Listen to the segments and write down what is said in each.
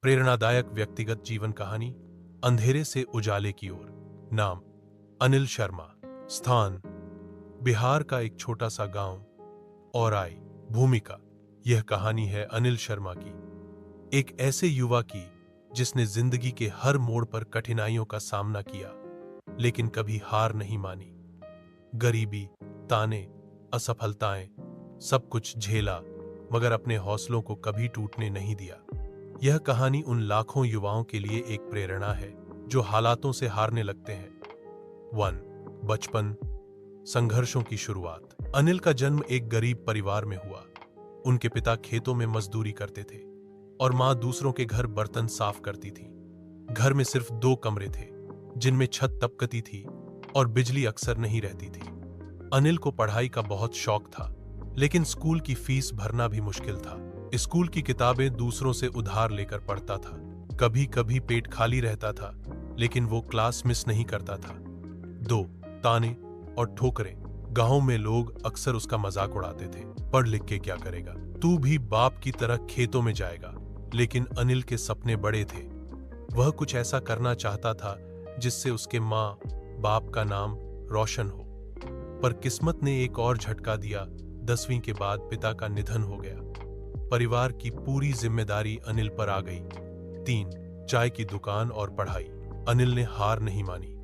प्रेरणादायक व्यक्तिगत जीवन कहानी अंधेरे से उजाले की ओर। नाम अनिल शर्मा। स्थान बिहार का एक छोटा सा गांव। और आई भूमिका, यह कहानी है अनिल शर्मा की, एक ऐसे युवा की जिसने जिंदगी के हर मोड़ पर कठिनाइयों का सामना किया लेकिन कभी हार नहीं मानी। गरीबी, ताने, असफलताएं, सब कुछ झेला मगर अपने हौसलों को कभी टूटने नहीं दिया। यह कहानी उन लाखों युवाओं के लिए एक प्रेरणा है जो हालातों से हारने लगते हैं। 1. बचपन, संघर्षों की शुरुआत। अनिल का जन्म एक गरीब परिवार में हुआ। उनके पिता खेतों में मजदूरी करते थे और मां दूसरों के घर बर्तन साफ करती थी। घर में सिर्फ 2 कमरे थे जिनमें छत तपकती थी और बिजली अक्सर नहीं रहती थी। अनिल को पढ़ाई का बहुत शौक था लेकिन स्कूल की फीस भरना भी मुश्किल था। स्कूल की किताबें दूसरों से उधार लेकर पढ़ता था। कभी कभी पेट खाली रहता था लेकिन वो क्लास मिस नहीं करता था। 2. ताने और ठोकरें। गांव में लोग अक्सर उसका मजाक उड़ाते थे, पढ़ लिख के क्या करेगा, तू भी बाप की तरह खेतों में जाएगा। लेकिन अनिल के सपने बड़े थे। वह कुछ ऐसा करना चाहता था जिससे उसके माँ बाप का नाम रोशन हो। पर किस्मत ने एक और झटका दिया। 10वीं के बाद पिता का निधन हो गया। परिवार की पूरी जिम्मेदारी अनिल पर आ गई। 3. चाय की दुकान और पढ़ाई। अनिल ने हार नहीं मानी।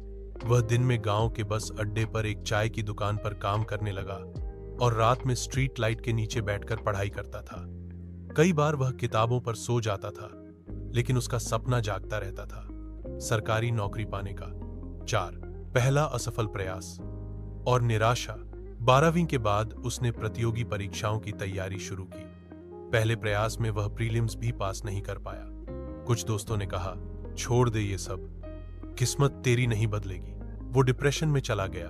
वह दिन में गांव के बस अड्डे पर एक चाय की दुकान पर काम करने लगा और रात में स्ट्रीट लाइट के नीचे बैठकर पढ़ाई करता था। कई बार वह किताबों पर सो जाता था लेकिन उसका सपना जागता रहता था, सरकारी नौकरी पाने का। 4. पहला असफल प्रयास और निराशा। 12वीं के बाद उसने प्रतियोगी परीक्षाओं की तैयारी शुरू की। पहले प्रयास में वह प्रीलिम्स भी पास नहीं कर पाया। कुछ दोस्तों ने कहा, छोड़ दे ये सब, किस्मत तेरी नहीं बदलेगी। वो डिप्रेशन में चला गया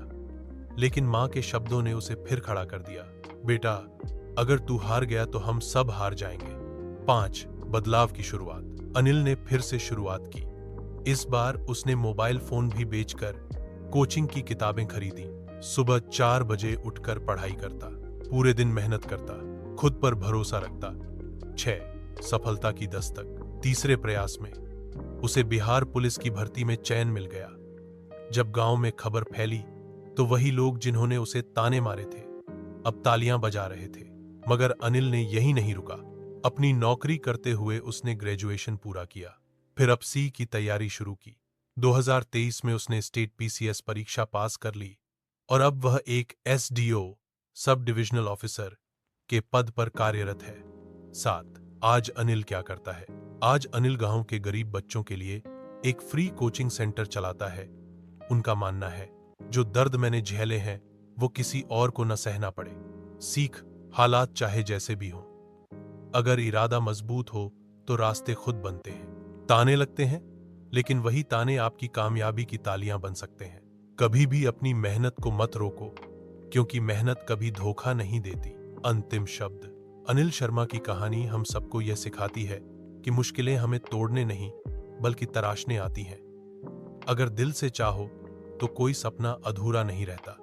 लेकिन मां के शब्दों ने उसे फिर खड़ा कर दिया, बेटा अगर तू हार गया तो हम सब हार जाएंगे। 5. बदलाव की शुरुआत। अनिल ने फिर से शुरुआत की। इस बार उसने मोबाइल फोन भी बेचकर कोचिंग की किताबें खरीदी। सुबह 4 बजे उठकर पढ़ाई करता, पूरे दिन मेहनत करता, खुद पर भरोसा रखता। 6. सफलता की दस्तक। तीसरे प्रयास में उसे बिहार पुलिस की भर्ती में चयन मिल गया। जब गांव में खबर फैली तो वही लोग जिन्होंने उसे ताने मारे थे अब तालियां बजा रहे थे। मगर अनिल ने यही नहीं रुका। अपनी नौकरी करते हुए उसने ग्रेजुएशन पूरा किया, फिर अपसी की तैयारी शुरू की। 2023 में उसने स्टेट पीसीएस परीक्षा पास कर ली और अब वह एक एसडीओ सब डिविजनल ऑफिसर के पद पर कार्यरत है। 7. आज अनिल क्या करता है। आज अनिल गांव के गरीब बच्चों के लिए एक फ्री कोचिंग सेंटर चलाता है। उनका मानना है, जो दर्द मैंने झेले हैं वो किसी और को न सहना पड़े। सीख, हालात चाहे जैसे भी हों, अगर इरादा मजबूत हो तो रास्ते खुद बनते हैं। ताने लगते हैं लेकिन वही ताने आपकी कामयाबी की तालियां बन सकते हैं। कभी भी अपनी मेहनत को मत रोको क्योंकि मेहनत कभी धोखा नहीं देती। अंतिम शब्द। अनिल शर्मा की कहानी हम सबको यह सिखाती है कि मुश्किलें हमें तोड़ने नहीं बल्कि तराशने आती हैं। अगर दिल से चाहो तो कोई सपना अधूरा नहीं रहता।